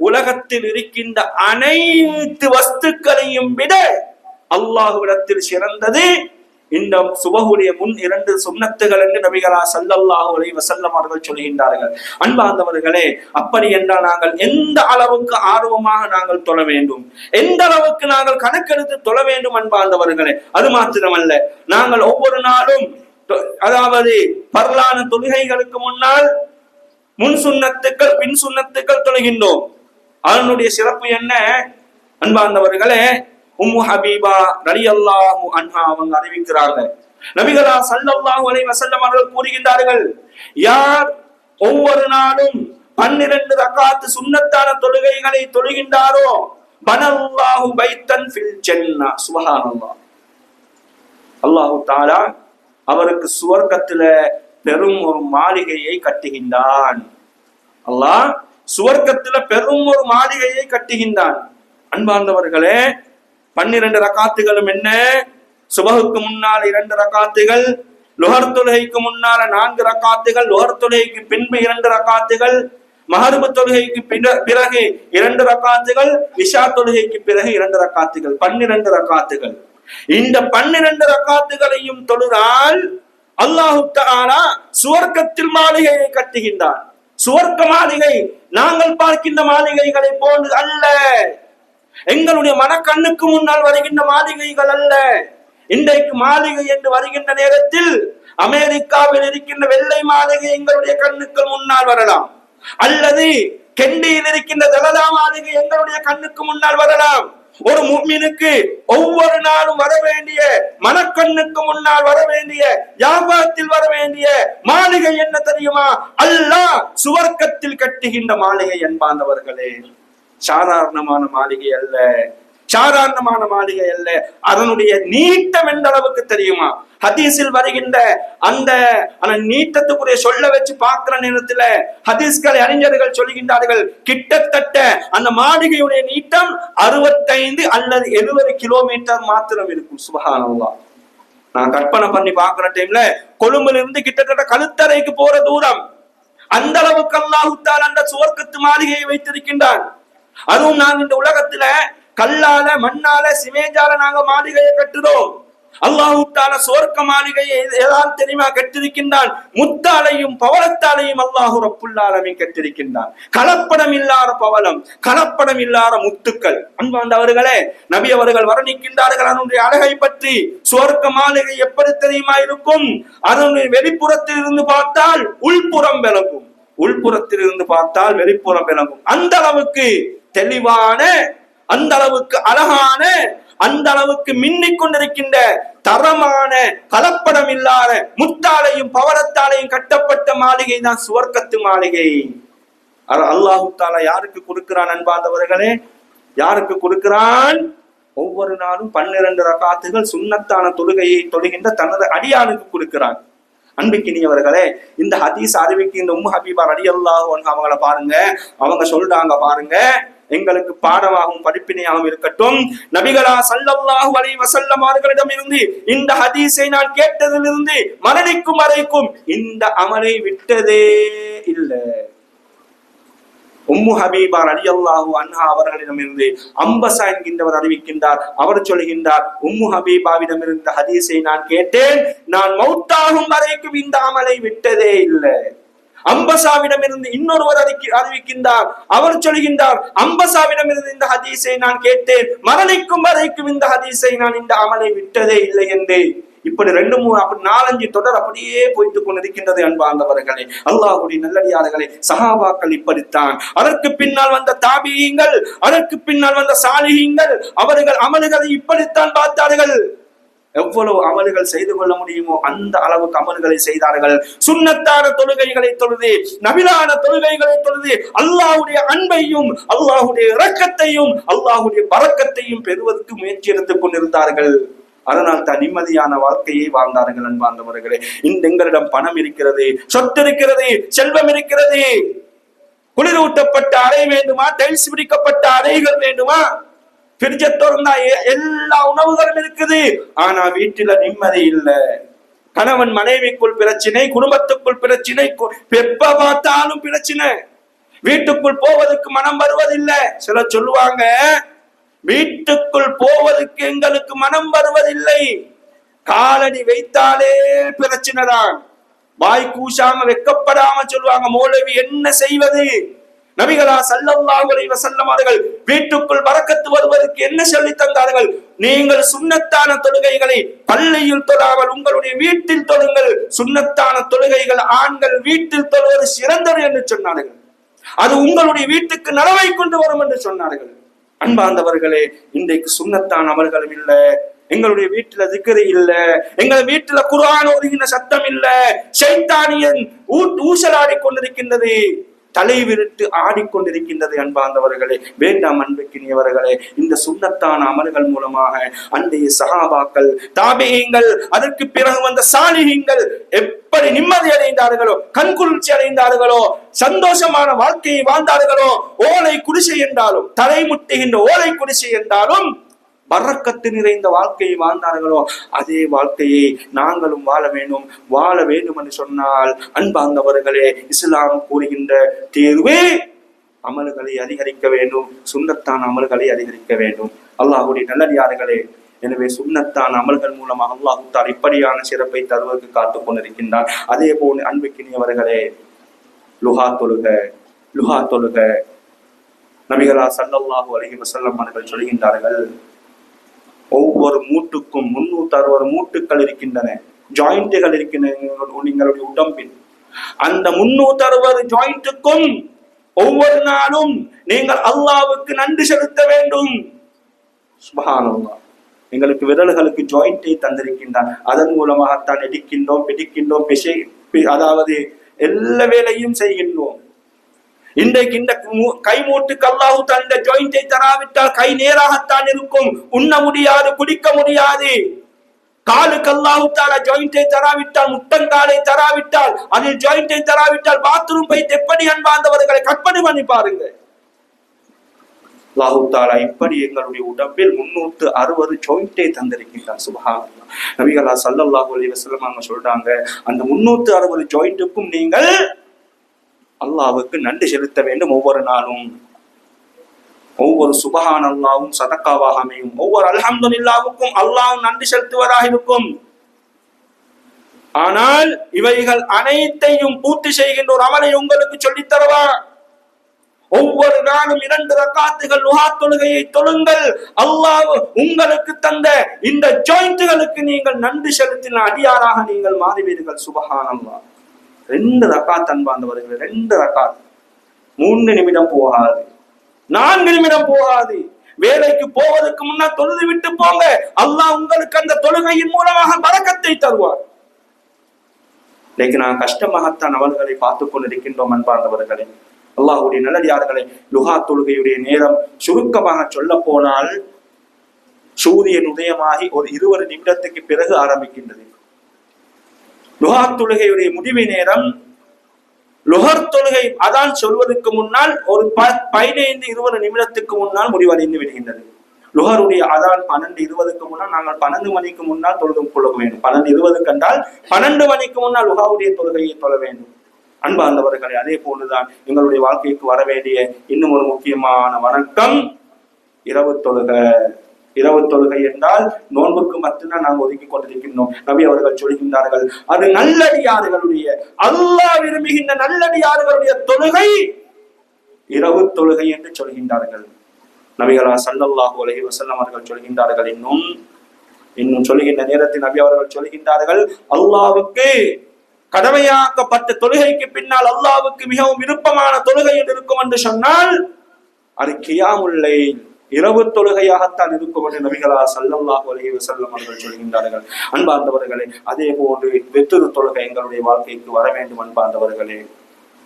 உலகத்தில் இருக்கின்ற அனைத்து வஸ்துக்களையும் விட அல்லாஹ்விடத்தில் சிறந்தது இந்த சுபஹுடைய முன் 2 சுன்னத்துகள் என்று நபிகளா ஸல்லல்லாஹு அலைஹி வஸல்லம் அவர்கள் சொல்கின்றார்கள். அன்பார்ந்தவர்களே, அப்படி என்றால் நாங்கள் எந்த அளவுக்கு ஆர்வமாக நாங்கள் தொழ வேண்டும், எந்த அளவுக்கு நாங்கள் கணக்கெடுத்து தொழ வேண்டும் அன்பார்ந்தவர்களே. அது மாத்திரமல்ல, நாங்கள் ஒவ்வொரு நாளும், அதாவது பர்லான தொழுகைகளுக்கு முன்னால் முன் சுன்னத்துக்கள் பின் சுன்னத்துக்கள் தொழுகின்றோம். அதனுடைய சிறப்பு என்ன அன்பார்ந்தவர்களே? உம்மு ஹபீபா ரலியல்லாஹு அன்ஹா அவங்க அறிவிக்கிறாங்க, நபிகளா ஸல்லல்லாஹு அலைஹி வஸல்லம் அவர்கள் கூறுகின்றார்கள், யார் ஒவ்வொரு நாளும் 12 ரக்காத் சுன்னத்தான தொழுகைகளை தொழுகின்றாரோ பனல்லாஹு பைத்தன் ஃபில் ஜன்னah. சுப்ஹானல்லாஹ். அல்லாஹ் தஆலா அவருக்கு சுவர்க்கத்தில பெரும் ஒரு மாளிகையை கட்டுகின்றான். அல்லாஹ் சுவர்க்கத்தில பெரும் ஒரு மாளிகையை கட்டுகின்றான். அன்பார்ந்தவர்களே, 12 ரக்காத்துகளும் என்ன? சுபஹுக்கு முன்னால் 2 ரக்காத்துகள், லுஹர் தொழுகைக்கு முன்னால 4 ரக்காத்துகள், லுஹர் தொழுகைக்கு பின்பு 2 ரக்காத்துகள், மஹரிப் தொழுகைக்கு பிறகு 2 ரக்காத்துகள், இஷா தொழுகைக்கு பிறகு 2 ரக்காத்துகள், 12 ரக்காத்துகள். இந்த 12 ரக்காத்துகளையும் தொழுதால் அல்லாஹ் தஆலா சுவர்க்கத்தில் மாளிகையை கட்டுகின்றான். சுவர்க்க மாளிகை நாங்கள் பார்க்கின்ற மாளிகைகளை போன்று அல்ல, எங்களுடைய மனக்கண்ணுக்கு முன்னால் வருகின்ற மாளிகைகள் அல்ல. இன்றைக்கு மாளிகை என்று வருகின்ற நேரத்தில் அமெரிக்காவில் இருக்கின்ற வெள்ளை மாளிகை எங்களுடைய கண்ணுக்கு முன்னால் வரலாம், அல்லது கெண்டியில் இருக்கின்ற தலதா மாளிகை எங்களுடைய கண்ணுக்கு முன்னால் வரலாம். ஒரு முஃமினுக்கு ஒவ்வொரு நாளும் வர வேண்டிய, மனக்கண்ணுக்கு முன்னால் வர வேண்டிய, யாபாத்தில் வர வேண்டிய மாளிகை என்ன தெரியுமா? அல்லாஹ் சுவர்க்கத்தில் கட்டுகின்ற மாளிகை. என்பாந்தவர்களே, சாதாரணமான மாளிகை அல்ல, சாதாரணமான மாளிகை அல்ல. அதனுடைய நீட்டம் எந்த அளவுக்கு தெரியுமா? ஹதீஸில் வருகின்ற அந்த நீட்டத்துக்குரிய சொல்ல வச்சு பார்க்கிற நேரத்துல ஹதீஸ்களை அறிஞர்கள் சொல்கின்றார்கள், கிட்டத்தட்ட அந்த மாளிகையுடைய நீட்டம் 65 அல்லது 70 கிலோமீட்டர் மாத்திரம் இருக்கும். சுப்ஹானல்லாஹ். நான் கற்பனை பண்ணி பார்க்கிற டைம்ல கொழும்புல இருந்து கிட்டத்தட்ட கழுத்தறைக்கு போற தூரம், அந்த அளவுக்கு அல்லாஹ் தஆலா அந்த சுவர்க்கத்து மாளிகையை வைத்திருக்கின்றான். அதுவும் நாங்க இந்த உலகத்துல கல்லால, மண்ணால, சிமெண்டால நாங்க மாளிகையை கட்டுறோம். அல்லாஹ் தஆலா சுவர்க்க மாளிகையை ஏதாவது தெரியுமா கட்டிருக்கின்றான்? முத்தாலையும் பவளத்தாலையும் அல்லாஹ் ரப்புல் ஆலமீன் கட்டிருக்கின்றான். கலப்படம் இல்லாத பவளம், கலப்படம் இல்லாத முத்துக்கள். அன்பார்ந்தவர்களே, நபி அவர்கள் வர்ணிக்கின்றார்கள் அதனுடைய அழகை பற்றி. சுவர்க்க மாளிகை எப்படி தெரியுமா இருக்கும்? அதனுடைய வெளிப்புறத்தில் இருந்து பார்த்தால் உள்புறம் விளங்கும், உள்புறத்தில் இருந்து பார்த்தால் வெளிப்புறம் விளங்கும். அந்த அளவுக்கு தெளிவான, அந்த அளவுக்கு அழகான, அந்த அளவுக்கு மின்னிக் கொண்டிருக்கின்ற தரமான, கலப்படம் இல்லாத முத்தாலையும் பவளத்தாலையும் கட்டப்பட்ட மாளிகை தான் சுவர்க்கத்து மாளிகை. அல்லாஹ் தஆலா யாருக்கு கொடுக்கிறான்? அன்பார்ந்தவர்களே, யாருக்கு கொடுக்கிறான்? ஒவ்வொரு நாளும் 12 ரக்காத்துகள் சுன்னத்தான தொழுகையை தொழுகின்ற தனது அடியானுக்கு கொடுக்கிறான். அன்பிக்கினியவர்களே, இந்த ஹதீஸ் அறிவிக்கின்ற உம்மு ஹபீபா ரலியல்லாஹு அன்ஹா அவங்கள பாருங்க. அவங்க சொல்றாங்க பாருங்க, எங்களுக்கு பாடமாகவும் படிப்பினையாகவும் இருக்கட்டும். நபிகளா ஸல்லல்லாஹு அலைஹி வஸல்லம் அவர்களிடமிருந்து இந்த ஹதீஸை நான் கேட்டதிலிருந்து மரணிக்கும் வரைக்கும் இந்த அமலை விட்டதே இல்லை. உம்மு ஹபீபா ரலியல்லாஹு அன்ஹா அவர்களிடமிருந்து அம்பஸா என்கின்றவர் அறிவிக்கின்றார். அவர் சொல்கின்றார், உம்மு ஹபீபாவிடமிருந்து ஹதீஸை நான் கேட்டேன், நான் மௌத்தாகும் வரைக்கும் இந்த அமலை விட்டதே இல்லை. அம்பசாவிடமிருந்து இன்னொருவர் அறிவிக்கின்றார். அவர் சொல்கின்றார், அம்பசாவிடமிருந்து இந்த ஹதீஸை நான் கேட்டேன், மரணிக்கும் வரைக்கும் இந்த ஹதீஸை நான் இந்த அமலை விட்டதே இல்லை என்று. இப்படி 2, 3, அப்படி 4, 5 தொடர் அப்படியே போய்த்து கொண்டிருக்கின்றது. அன்பார்ந்தவர்களே, அல்லாஹ்வுடைய நல்லடியார்களே, சஹாபாக்கள் இப்படித்தான். அதற்கு பின்னால் வந்த தாபியீங்கள், அதற்கு பின்னால் வந்த சாலிஹீங்கள், அவர்கள் அமல்களை இப்படித்தான் பார்த்தார்கள். எவ்வளவு அமல்கள் செய்து கொள்ள முடியுமோ அந்த அளவுக்கு அமல்களை செய்தார்கள். சுன்னத்தான தொழுகைகளை தொழுது, நபிலான தொழுகைகளை தொழுது அல்லாஹ்வுடைய அன்பையும், அல்லாஹ்வுடைய இரக்கத்தையும், அல்லாஹ்வுடைய பரக்கத்தையும் பெறுவதற்கு முயற்சி எடுத்துக் கொண்டிருந்தார்கள். அதனால் தான் நிம்மதியான வாழ்க்கையை வாழ்ந்தார்கள். அன்பார்ந்தவர்களே, இந்த எங்களிடம் பணம் இருக்கிறது, சொத்து இருக்கிறது, செல்வம் இருக்கிறது, குளிரூட்டப்பட்ட அறை வேண்டுமா, டைல்ஸ் பிடிக்கப்பட்ட அறைகள் வேண்டுமா, பிரிட்ஜை திறந்தா எல்லா உணவுகளும் இருக்குது, ஆனா வீட்டில நிம்மதி இல்லை. கணவன் மனைவிக்குள் பிரச்சனை, குடும்பத்துக்குள் பிரச்சனை, எப்ப பார்த்தாலும் பிரச்சனை, வீட்டுக்குள் போவதற்கு மனம் வருவதில்லை. சிலர் சொல்லுவாங்க, வீட்டுக்குள் போவதற்கு எங்களுக்கு மனம் வருவதில்லை, காலடி வைத்தாலே பிரச்சனை தான். வாய் கூசாம வெக்கப்படாம சொல்லுவாங்க, மௌலவி என்ன செய்வது? நபிகளா ஸல்லல்லாஹு அலைஹி வஸல்லம் அவர்கள் வீட்டுக்குள் பரக்கத்து வருவதற்கு என்ன சொல்லி தந்தார்கள்? நீங்கள் சுன்னத்தான தொழுகைகளை பள்ளியில் தொழாமல் உங்களுடைய வீட்டில் தொழுங்கள். சுன்னத்தான தொழுகைகள் ஆண்கள் வீட்டில் தொழுவது சிறந்தது என்று சொன்னார்கள். அது உங்களுடைய வீட்டுக்கு நலவை கொண்டு வரும் என்று சொன்னார்கள். அன்பார்ந்தவர்களே, இன்றைக்கு சுன்னத்தான் அமல்களும் இல்ல, எங்களுடைய வீட்டுல திக்ரு இல்ல, எங்கள் வீட்டுல குர்ஆன் ஓதுகின்ற சத்தம் இல்ல, ஷைத்தானியன் ஊசலாடி கொண்டிருக்கின்றது, தலை விரிட்டு ஆடிக்கொண்டிருக்கின்றது. அன்பார்ந்தவர்களே, வேண்டாம் அன்புக்கினியவர்களே, இந்த சுன்னத்தான அமல்கள் மூலமாக அன்றைய சஹாபாக்கள், தாபிஈங்கள், அதற்கு பிறகு வந்த சாலிஹீன்கள் எப்படி நிம்மதி அடைந்தார்களோ, கண்குளிர்ச்சி அடைந்தார்களோ, சந்தோஷமான வாழ்க்கையை வாழ்ந்தார்களோ, ஓலை குடிசை என்றாலும், தலை முட்டுகின்ற ஓலை குடிசை என்றாலும் பரக்கத்து நிறைந்த வாழ்க்கையை வாழ்ந்தார்களோ, அதே வாழ்க்கையை நாங்களும் வாழ வேண்டும் என்று சொன்னால், அன்பார்ந்தவர்களே, இஸ்லாம் கூறுகின்ற தேர்வே அமல்களை அதிகரிக்க வேண்டும், சுன்னத்தான அமல்களை அதிகரிக்க வேண்டும். அல்லாஹ்வுடைய நல்லடியார்களே, எனவே சுன்னத்தான அமல்கள் மூலமாக அல்லாஹ் தஆலா இப்படியான சிறப்பை தருவதற்கு காத்துக் கொண்டிருக்கின்றார். அதே போல் அன்புக்கினியவர்களே, லுஹா தொழுக நபிகளா ஸல்லல்லாஹு அலைஹி வஸல்லம் அவர்கள் சொல்கின்றார்கள், ஒவ்வொரு மூட்டுக்கும் 360 மூட்டுக்கள் இருக்கின்றன, ஜாயிண்டுகள் இருக்கின்றன உங்களுடைய உடம்பில். அந்த 360 ஜாயிண்ட்டுக்கும் ஒவ்வொரு நாளும் நீங்கள் அல்லாஹ்வுக்கு நன்றி செலுத்த வேண்டும். சுப்ஹானல்லாஹ், எங்களுக்கு விரல்களுக்கு ஜாயிண்டை தந்திருக்கின்றான், அதன் மூலமாகத்தான் எடுக்கின்றோம், பிடிக்கின்றோம், அதாவது எல்லா வேலையும் செய்கின்றோம். இன்றைக்கு இந்த கை மூட்டுக்கு அல்லாஹ் தந்த ஜாயிண்டை தராவிட்டால் கை நேராகத்தான் இருக்கும், உண்ண முடியாது, குடிக்க முடியாது. காலுக்கு அல்லாஹ் தஆலா ஜாயிண்டை தராவிட்டால், முட்டங்காலை தராவிட்டால், அதில் ஜாயிண்டை தராவிட்டால் பாத்ரூம் போய் எப்படி அன்பார்ந்தவர்களை கற்பனை பண்ணி பாருங்க. அல்லாஹ் தஆலா இப்படி எங்களுடைய உடம்பில் 360 ஜாயிண்டை தந்திருக்கிறார். சுப்ஹானல்லாஹ். நபிகளா ஸல்லல்லாஹு அலைஹி வஸல்லம் அவங்க சொல்றாங்க, அந்த 360 ஜாயிண்ட்டுக்கும் நீங்கள் அல்லாஹ்வுக்கு நன்றி செலுத்த வேண்டும். ஒவ்வொரு நாளும் ஒவ்வொரு சுப்ஹானல்லாஹும் சதக்காவாக அமையும், ஒவ்வொரு அல்ஹம்துலில்லாஹ்வுக்கும் அல்லாஹ் நன்றி செலுத்துவதாக இருக்கும். ஆனால் இவைகள் அனைத்தையும் பூர்த்தி செய்கின்ற ஒரு அமலை உங்களுக்கு சொல்லித் தரவா? ஒவ்வொரு நாளும் 2 ரக்காத்துகள் லுஹா தொழுகையை தொழுங்கள். அல்லாஹ் உங்களுக்கு தந்த இந்த ஜாயிண்ட்களுக்கு நீங்கள் நன்றி செலுத்தின அடியாராக நீங்கள் மாறுவீர்கள். சுப்ஹானல்லாஹ். 2 ரக்காத் அன்பார்ந்தவர்களே, 2 ரக்காத் 3 நிமிடம் போகாது, 4 நிமிடம் போகாது. வேலைக்கு போவதற்கு முன்னால் தொழுது விட்டு போங்க, அல்லாஹ் உங்களுக்கு அந்த தொழுகையின் மூலமாக பரக்கத்தை தருவார். இன்னைக்கு நான் கஷ்டமாகத்தான் அவர்களை பார்த்துக் கொண்டிருக்கின்றோம். அன்பார்ந்தவர்களே, அல்லாஹ்வுடைய நல்லடியார்களே, லுஹா தொழுகையுடைய நேரம் சுருக்கமாக சொல்ல போனால் சூரியன் உதயமாகி ஒரு 20 நிமிடத்துக்கு பிறகு ஆரம்பிக்கின்றது. லுஹா தொழுகையுடைய முடிவு நேரம் லுஹர் தொழுகை அதான் சொல்வதற்கு முன்னால் ஒரு 15-20 நிமிடத்துக்கு முன்னால் முடிவடைந்து விடுகின்றது. லுஹருடைய அதான் 12:20க்கு முன்னால் நாங்கள் 12 மணிக்கு முன்னால் தொழுது கொள்ள வேண்டும். 12:20 கண்டால் 12 மணிக்கு முன்னால் லுஹாவுடைய தொழுகையை தொழ வேண்டும். அன்பார்ந்தவர்களே, அதே போன்றுதான் எங்களுடைய வாழ்க்கைக்கு வர வேண்டிய இன்னும் ஒரு முக்கியமான வணக்கம் இரவு தொழுகை. இரவு தொழுகை என்றால் நோன்புக்கு மட்டும்தான் நாங்கள் ஒதுக்கி கொண்டிருக்கின்றோம். நபி அவர்கள் சொல்கின்றார்கள், அது நல்லடியார்களுடைய, அல்லாஹ் விரும்புகின்ற நல்லடியார்களுடைய தொழுகை இரவு தொழுகை என்று சொல்கின்றார்கள். நபிகளா ஸல்லல்லாஹு அலைஹி வஸல்லம் அவர்கள் சொல்கின்றார்கள், இன்னும் சொல்கின்ற நேரத்தில் நபி அவர்கள் சொல்கின்றார்கள், அல்லாஹ்வுக்கு கடமையாக்கப்பட்ட தொழுகைக்கு பின்னால் அல்லாஹ்வுக்கு மிகவும் விருப்பமான தொழுகை என்று இருக்கும் என்று சொன்னால் அது கியாமுல் லைல், இரவு தொழுகையாகத்தான் இருக்கும் என்று நபிகளா ஸல்லல்லாஹு அலைஹி வஸல்லம் அவர்கள் சொல்கின்றார்கள். அன்பார்ந்தவர்களே, அதே போன்று வெற்றிரு தொழுகை எங்களுடைய வாழ்க்கைக்கு வர வேண்டும். அன்பார்ந்தவர்களே,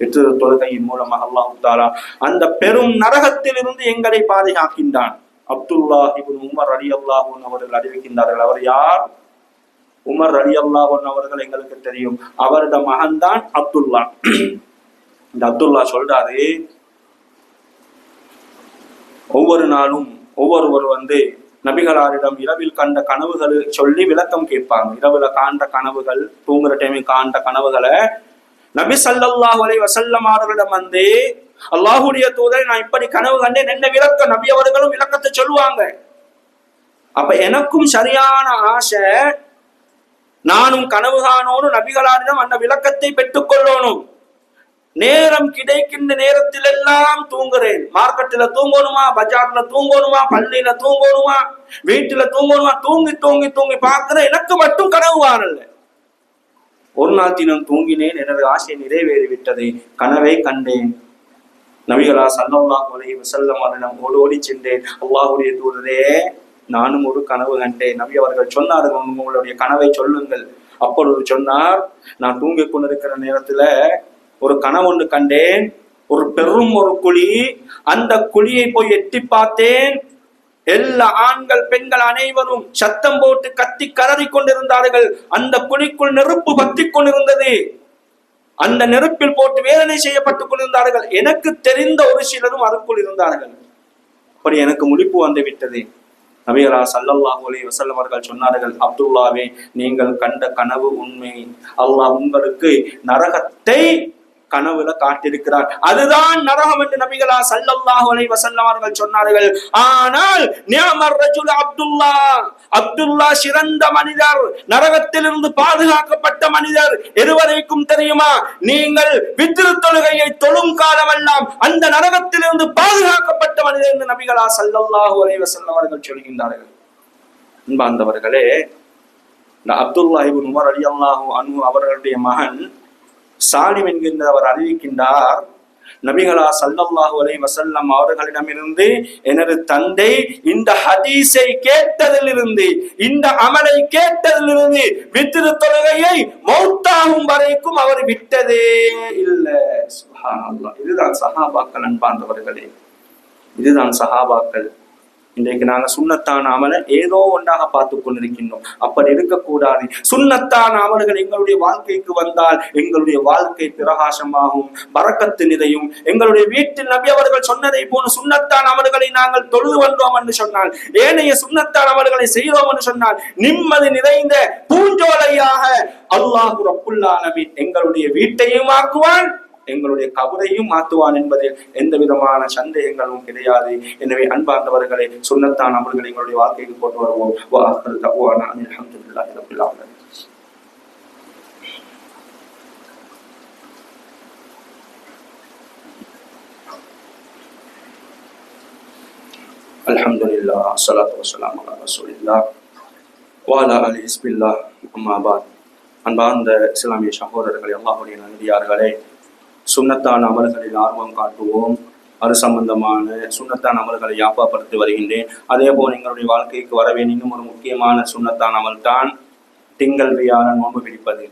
வெற்றிரு தொழுகையின் மூலமாக அல்லாஹ் தஆலா அந்த பெரும் நரகத்தில் இருந்து எங்களை பாதுகாக்கின்றான். அப்துல்லாஹ் இப்னு உமர் ரலியல்லாஹு அன்ஹு அவர்கள் அறிவிக்கின்றார்கள். அவர் யார்? உமர் ரலியல்லாஹு அன்ஹு அவர்கள் எங்களுக்கு தெரியும். அவருடைய மகன் தான் அப்துல்லா. இந்த அப்துல்லா சொல்றாரு, ஒவ்வொரு நாளும் ஒவ்வொருவர் நபிகளாரிடம் இரவில் கண்ட கனவுகளை சொல்லி விளக்கம் கேட்பாங்க. இரவுல காண்ட கனவுகள், தூங்குற டைமில் காண்ட கனவுகளை நபி ஸல்லல்லாஹு அலைஹி வஸல்லம் அவர்களிடம் அல்லாஹ்வுடைய தூதரை நான் இப்படி கனவு கண்டேன், என்ன விளக்கம்? நபி அவர்களும் விளக்கத்தை சொல்லுவாங்க. அப்ப எனக்கும் சரியான ஆசை, நானும் கனவு காணோனும், நபிகளாரிடம் அந்த விளக்கத்தை பெற்றுக் கொள்ளணும். நேரம் கிடைக்கின்ற நேரத்தில் எல்லாம் தூங்குறேன். மார்க்கெட்ல தூங்கணுமா, பஜார்ல தூங்கணுமா, பள்ளியில தூங்கணுமா, வீட்டுல தூங்கணுமா, தூங்கி தூங்கி தூங்கி பார்க்கிறேன். எனக்கு மட்டும் கனவு வரல. ஒரு நாள் தினம் தூங்கினேன், எனது ஆசை நிறைவேறிவிட்டது, கனவை கண்டேன். நபிகளா ஸல்லல்லாஹு அலைஹி வஸல்லம் அவர்களிடம் ஓடோடி சென்றேன். அல்லாஹ்வுடைய தூதரே, நானும் ஒரு கனவு கண்டேன். நபி அவர்கள் சொன்னார்கள், உங்களுடைய கனவை சொல்லுங்கள். அப்பொழுது சொன்னார், நான் தூங்கிக் கொண்டிருக்கிற நேரத்துல ஒரு கனவு ஒன்று கண்டேன். ஒரு பெரும் ஒரு குழி, அந்த குழியை போய் எட்டி பார்த்தேன். எல்லா ஆண்கள் பெண்கள் அனைவரும் சத்தம் போட்டு கத்தி கதறி கொண்டிருந்தார்கள். அந்த குழிக்குள் நெருப்பு பற்றி கொண்டிருந்தது. அந்த நெருப்பில் போட்டு வேதனை செய்யப்பட்டுக் கொண்டிருந்தார்கள். எனக்கு தெரிந்த ஒரு சிலரும் அதுக்குள் இருந்தார்கள். அப்படி எனக்கு முழிப்பு வந்து விட்டது. நபிகளா ஸல்லல்லாஹு அலைஹி வஸல்லம் அவர்கள் சொன்னார்கள், அப்துல்லாவே, நீங்கள் கண்ட கனவு உண்மை. அல்லாஹ் உங்களுக்கு நரகத்தை கனவுல காட்டியிருக்கிறார். அதுதான் நரகம் என்று நபிகளா ஸல்லல்லாஹு அலைஹி வஸல்லம் அவர்கள் சொன்னார்கள். ஆனால் நிஅமர் ரஜுல் அப்துல்லா சிறந்த மனிதர், நரகத்திலிருந்து பாதுகாக்கப்பட்ட மனிதர். எதுவரைக்கும் தெரியுமா? நீங்கள் வித்ரு தொழுகையை தொழும் காலமெல்லாம் அந்த நரகத்திலிருந்து பாதுகாக்கப்பட்ட மனிதர் என்று நபிகளா ஸல்லல்லாஹு அலைஹி வஸல்லம் அவர்கள் சொல்கின்றார்கள். அன்பார்ந்தவர்களே, அப்துல்லா இப்னு உமர் ரலியல்லாஹு அன்ஹு அவர்களுடைய மகன் சாலிம் என்கின்றவர் அறிவிக்கின்றார், நபிகளா ஸல்லல்லாஹு அலைஹி வஸல்லம் அவர்களிடமிருந்து எனது தந்தை இந்த ஹதீஸை கேட்டதிலிருந்து, இந்த அமலை கேட்டதிலிருந்து வித்ரு தொழுகையை மௌத்தாகும் வரைக்கும் அவர் விட்டதே இல்லை. சுப்ஹானல்லாஹ். இதுதான் சஹாபாக்கள். அன்பார்ந்தவர்களே, இதுதான் சஹாபாக்கள். இன்றைக்கு நாங்க சுன்னத்தான அமலை ஏதோ ஒன்றாக பார்த்து கொண்டிருக்கின்றோம். அப்படி இருக்கக்கூடாது. சுன்னத்தான அமல்கள் எங்களுடைய வாழ்க்கைக்கு வந்தால் எங்களுடைய வாழ்க்கை பிரகாசமாகும், பரக்கத்து நிறையும். எங்களுடைய வீட்டில் நபி அவர்கள் சொன்னதை போன சுன்னத்தான அமல்களை நாங்கள் தொழுது வந்தோம் என்று சொன்னால், ஏனைய சுன்னத்தான அமல்களை செய்தோம் என்று சொன்னால், நிம்மதி நிறைந்த பூஞ்சோலையாக அல்லாஹ் ரப்புல் ஆலமீன் எங்களுடைய வீட்டையும் ஆக்குவான், எங்களுடைய கபரையும் மாற்றுவான் என்பதில் எந்த விதமான சந்தேகங்களும் கிடையாது. எனவே அன்பார்ந்தவர்களை, சுன்னத்தான அமல்களை எங்களுடைய வாழ்க்கைக்கு போட்டு வருவோம். அல்ஹம்துலில்லாஹி ரப்பில் ஆலமீன். அல்ஹம்துலில்லாஹ் ஸலாத்து வஸ்ஸலாமு அலா ரசூலில்லாஹ் வ அலா ஆலிஹி பிஸ்மில்லாஹ். அம்மா பஅத். அன்பார்ந்த இஸ்லாமிய சகோதரர்களே, அல்லாஹ்வுடைய நல்லடியார்களே, சுன்னத்தான அமல்களில் ஆர்வம் காட்டுவோம். அது சம்பந்தமான சுன்னத்தான அமல்களை யாப்பாப்படுத்தி வருகின்றேன். அதே போல் எங்களுடைய வாழ்க்கைக்கு வர வேண்டிய இன்னும் ஒரு முக்கியமான சுன்னத்தான அமல் தான் திங்கள் வியாழன் நோன்பு பிடிப்பது.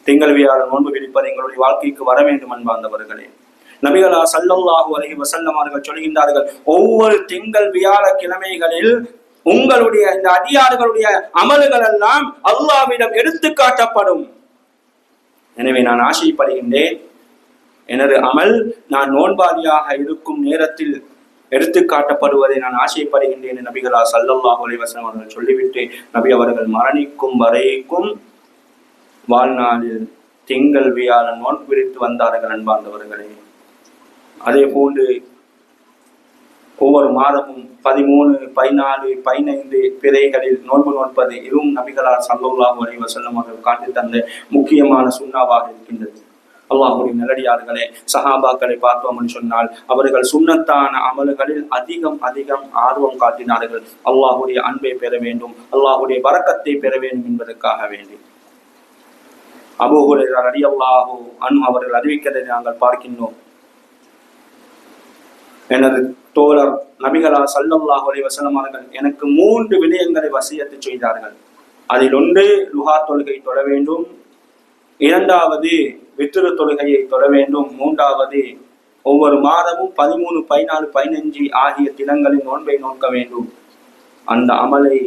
திங்கள் வியாழன் நோன்பு பிடிப்பது எங்களுடைய வாழ்க்கைக்கு வர வேண்டும். அன்பார்ந்தவர்களே, நபிகளா ஸல்லல்லாஹு அலைஹி வஸல்லம் அவர்கள் சொல்கின்றார்கள், ஒவ்வொரு திங்கள் வியாழ கிழமைகளில் உங்களுடைய இந்த அடியார்களுடைய அமல்கள் எல்லாம் அல்லாஹ்விடம் எடுத்து காட்டப்படும். எனவே நான் ஆசைப்படுகின்றேன், எனது அமல் நான் நோன்பாளியாக இருக்கும் நேரத்தில் எடுத்து காட்டப்படுவதை நான் ஆசைப்படுகின்றேன். நபிகளா ஸல்லல்லாஹு அலைஹி வஸல்லம் அவர்கள் சொல்லிவிட்டு நபி அவர்கள் மரணிக்கும் வரைக்கும் வாழ்நாளில் திங்கள் வியாழன் நோன்பு பிடித்து வந்தார்கள். அன்பார்ந்தவர்களே, அதே போன்று ஒவ்வொரு மாதமும் 13, 14, 15 பிறைகளில் நோன்பு நோற்பது இதுவும் நபிகளா ஸல்லல்லாஹு அலைஹி வஸல்லம் அவர்கள் காட்டி தந்த முக்கியமான சுன்னாவாக இருக்கின்றது. அல்லாஹ்வுடைய நல்லடியார்களே, சஹாபாக்களை பார்த்தோம் என்று சொன்னால் அவர்கள் சுன்னத்தான அமல்களில் அதிகம் ஆர்வம் காட்டினார்கள். அல்லாஹ்வுடைய அன்பை பெற வேண்டும், அல்லாஹ்வுடைய பரக்கத்தை பெற வேண்டும் என்பதற்காக வேண்டி. அபூ ஹுரைரா ரலியல்லாஹு அன்ஹு அவர்கள் அறிவிக்கிறதை நாங்கள் பார்க்கின்றோம். எனது தோழர் நபிகளா ஸல்லல்லாஹு அலைஹி வஸல்லம் அவர்கள் எனக்கு 3 விடயங்களை வசியத்து செய்தார்கள். அதில் ஒன்று லுஹா தொழுகை தொழ வேண்டும், 2வது வித்ரு தொழுகையை தொழ வேண்டும், 3வது ஒவ்வொரு மாதமும் 13, 14, 15 ஆகிய தினங்களில் நோன்பை நோக்க வேண்டும். அந்த அமலை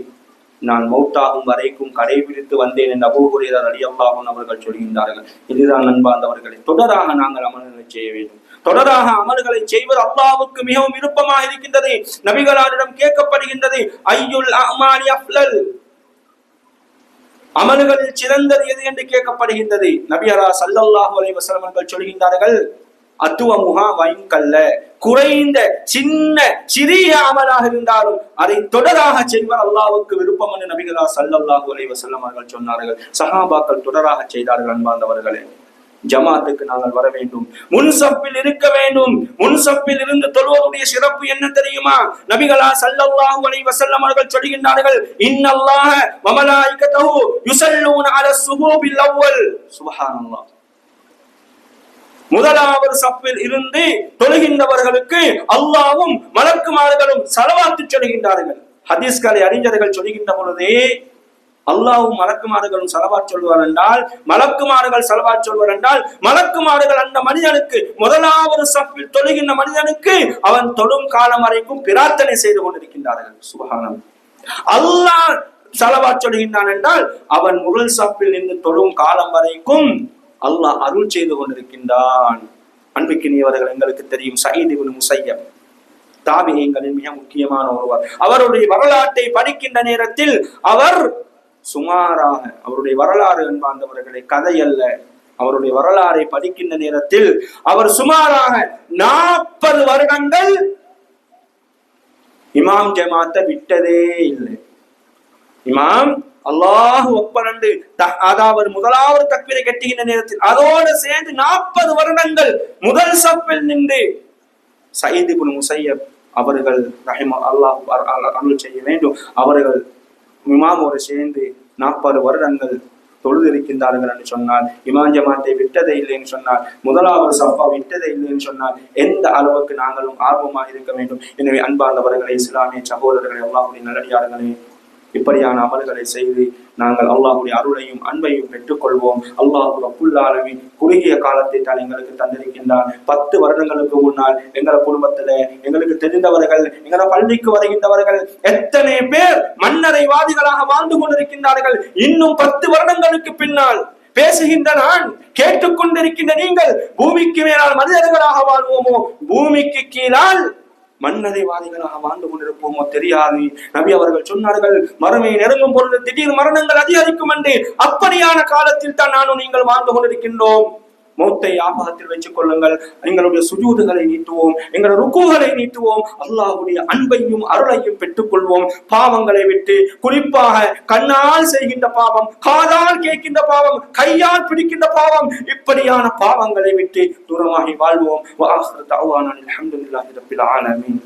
நான் மௌத்தாகும் வரைக்கும் கடைபிடித்து வந்தேன் என்று அபூ ஹுரைரா ரலியல்லாஹு அன்ஹு அவர்கள் சொல்கின்றார்கள். இதுதான் அன்பார்ந்தவர்களே, தொடராக நாங்கள் அமல்களை செய்ய வேண்டும். தொடராக அமல்களை செய்வது அல்லாஹ்வுக்கு மிகவும் விருப்பமாக இருக்கின்றது. நபிகளாரிடம் கேட்கப்படுகின்றது, ஐயுல் அமாலி அஃலல், அமல்களில் சிறந்தது எது என்று கேட்கப்படுகின்றது. நபியரா ஸல்லல்லாஹு அலைஹி வஸல்லம் அவர்கள் சொல்கின்றார்கள், அத்துவமுஹா வைன்கல்ல, குறைந்த சிறிய அமலாக இருந்தாலும் அதை தொடராக செய்வர் அல்லாஹ்வுக்கு விருப்பம் என்று நபிகளா ஸல்லல்லாஹு அலைஹி வஸல்லம் அவர்கள் சொன்னார்கள். சஹாபாக்கள் தொடராக செய்தார்கள். அன்பார்ந்தவர்களே, ஜமாத்துக்கு நாங்கள் வர வேண்டும், முன்சப்பில் இருக்க வேண்டும். முன்சப்பில் இருந்து தொழுவதுடைய சிறப்பு என்ன தெரியுமா? நபிகளா ஸல்லல்லாஹு அலைஹி வஸல்லம் அவர்கள் சொல்கின்றார்கள், இன்னல்லாஹ வ மலாயிகத்துஹு யுஸல்லூன அலஸ் ஸுபூபில் அவ்வல். சுப்ஹானல்லாஹ். முதலாவது சப்பில் இருந்து தொழுகின்றவர்களுக்கு அல்லாஹ்வும் மலக்குமார்களும் ஸலவாத்து சொல்கின்றார்கள். ஹதீஸ்களை அறிஞர்கள் சொல்கின்ற பொழுது அல்லாஹ்வும் மலக்குமார்களும் ஸலவாத் சொல்வார் என்றால், மலக்குமார்கள் ஸலவாத் சொல்வார் என்றால், மலக்குமார்கள் அந்த மனிதனுக்கு முதலாவது சப்பில் தொழுகின்ற மனிதனுக்கு அவன் தொழும் காலம் வரைக்கும் பிரார்த்தனை செய்து கொண்டிருக்கின்றார்கள். சுப்ஹானல்லாஹ். அல்லாஹ் ஸலவாத் சொல்கின்றான் என்றால் அவன் முதல் சப்பில் நின்று தொழும் காலம் வரைக்கும் அல்லாஹ் அருள் செய்து கொண்டிருக்கின்றான். அன்பிற்கினியவர்கள், எங்களுக்கு தெரியும் சயீத் இப்னு முஸய்யப் தாபிஈன்களின் மிக முக்கியமான ஒருவர். அவருடைய வரலாற்றை படிக்கின்ற நேரத்தில் அவர் சுமாராக, அவருடைய வரலாறு என்பார்ந்தவர்களை கதை அல்ல, அவருடைய வரலாறை படிக்கின்ற நேரத்தில் அவர் சுமாராக 40 வருடங்கள் இமாம் ஜமாத்தை விட்டதே இல்லை. இமாம் அல்லாஹு அக்பர் என்று அதாவது முதலாவது தக்பீரை கட்டுகின்ற நேரத்தில் அதோடு சேர்ந்து 40 வருடங்கள் முதல் சப்பில் நின்று சயீத் இப்னு முஸய்யப் அவர்கள் ரஹிமஹு அல்லாஹ் அருள் செய்ய வேண்டும், அவர்கள் இமாமோடு சேர்ந்து 40 வருடங்கள் தொழுது இருக்கின்றார்கள் என்று சொன்னால், இமாம் ஜமாத்தை விட்டதே இல்லை என்று சொன்னால், முதலாவது சஃபா விட்டதே இல்லை என்று சொன்னால், எந்த அளவுக்கு நாங்களும் ஆர்வமாக இருக்க வேண்டும். எனவே அன்பார்ந்தவர்களை, இஸ்லாமிய சகோதரர்களை, அல்லாஹ்வுடைய நல்லடியார்களே, இப்படியான அமல்களை செய்து நாங்கள் அல்லாஹ்வுடைய அருளையும் அன்பையும் பெற்றுக்கொள்வோம். அல்லாஹ் ரப்புல் ஆலமீன் குறுகிய காலத்தை தான் எங்களுக்கு தந்திருக்கின்றான். 10 வருடங்களுக்கு முன்னால் எங்கள் குடும்பத்துல எங்களுக்கு தெரிந்தவர்கள், எங்கள பள்ளிக்கு வருகின்றவர்கள் எத்தனை பேர் மன்னரைவாதிகளாக வாழ்ந்து கொண்டிருக்கின்றார்கள். இன்னும் 10 வருடங்களுக்கு பின்னால் பேசுகின்ற நான், கேட்டுக்கொண்டிருக்கின்ற நீங்கள், பூமிக்கு மேலால் மனிதர்களாக வாழ்வோமோ, பூமிக்கு கீழால் மன்னரைவாதிகளாக வாழ்ந்து கொண்டிருப்போமோ தெரியாது. நபி அவர்கள் சொன்னார்கள், மறுமை நெருங்கும் பொழுது திடீர் மரணங்கள் அதிகரிக்கும் என்று. அப்படியான காலத்தில் தான் நானும் நீங்கள் வாழ்ந்து கொண்டிருக்கின்றோம். மௌத்தை ஞாபகத்தில் வைத்துக் கொள்ளுங்கள். எங்களுடைய சுஜூதுகளை நீட்டுவோம், எங்களுடைய ருக்குகளை நீட்டுவோம், அல்லாஹ்வுடைய அன்பையும் அருளையும் பெற்றுக் கொள்வோம். பாவங்களை விட்டு, குறிப்பாக கண்ணால் செய்கின்ற பாவம், காதால் கேட்கின்ற பாவம், கையால் பிடிக்கின்ற பாவம், இப்படியான பாவங்களை விட்டு தூரமாகி வாழ்வோம். வ ஆகிரு தஅவானா அல்ஹம்துலில்லாஹி ரப்பில் ஆலமீன்.